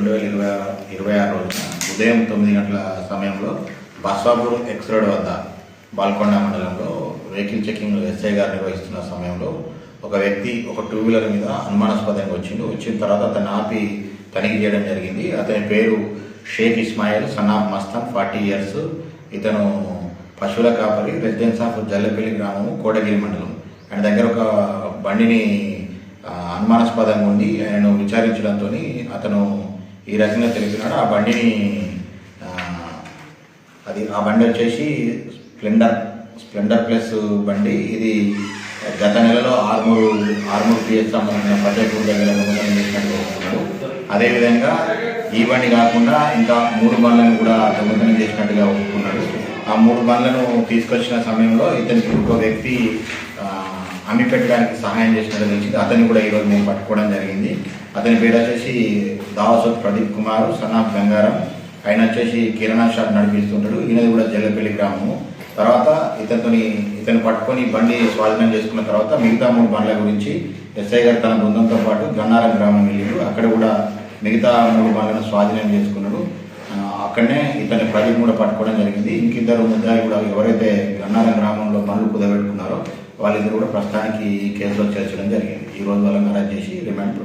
2026 రోజున ఉదయం 9 గంటల సమయంలో బస్వాపూర్ ఎక్స్ రోడ్ వద్ద బాల్కొండ మండలంలో వెహికల్ చెకింగ్ ఎస్ఐ గారు నిర్వహిస్తున్న సమయంలో ఒక వ్యక్తి ఒక 2 వీలర్ మీద అనుమానాస్పదంగా వచ్చిన తర్వాత అతను ఆపి తనిఖీ చేయడం జరిగింది. అతని పేరు Shaik Ismail son of Mastan 40 years. ఇతను పశువుల కాపరి, రెసిడెన్స్ ఆఫ్ జల్లపల్లి గ్రామము, కోటగిరి మండలం. ఆయన దగ్గర ఒక బండిని అనుమానాస్పదంగా ఉండి ఆయన విచారించడంతో అతను ఈ రకంగా తెలిపినాడు. ఆ బండి వచ్చేసి స్ప్లెండర్ ప్లస్ బండి. ఇది గత నెలలో ఆర్మూర్ పిఎస్ సంబంధించిన ఫతేపూర్ దగ్గర దొంగతనం చేసినట్టుగా ఒప్పుకున్నాడు. అదేవిధంగా ఈ బండి కాకుండా ఇంకా 3 బండ్లను కూడా దొంగతనం చేసినట్టుగా ఒప్పుకున్నాడు. ఆ 3 బండ్లను తీసుకొచ్చిన సమయంలో ఇతనికి ఒక వ్యక్తి అమ్మి పెట్టడానికి సహాయం చేసినట్టు తెలిసింది. అతన్ని కూడా ఈరోజు మేము పట్టుకోవడం జరిగింది. అతని పేరు వచ్చేసి దావసత్ ప్రదీప్ కుమార్ సన్ ఆఫ్ గంగారం. ఆయన వచ్చేసి కిరాణా షాప్ నడిపిస్తుంటాడు. ఈయనది కూడా జల్లపల్లి గ్రామము. తర్వాత ఇతను పట్టుకొని బండి స్వాధీనం చేసుకున్న తర్వాత మిగతా 3 బండ్ల గురించి ఎస్ఐ గారు తన బృందంతో పాటు గన్నారం గ్రామం వెళ్ళాడు. అక్కడ కూడా మిగతా 3 బండ్లను స్వాధీనం చేసుకున్నాడు. అక్కడనే ఇతని ప్రదీప్ కూడా పట్టుకోవడం జరిగింది. ఇంకిద్దరు ముద్దాయి కూడా ఎవరైతే గన్నారం గ్రామంలో బండ్లు కుదబెట్టుకున్నారో వాళ్ళిద్దరు కూడా ప్రస్తుతానికి ఈ కేసులో చేర్చడం జరిగింది. ఈ రోజు వాళ్ళని అరెస్ట్ చేసి రిమాండ్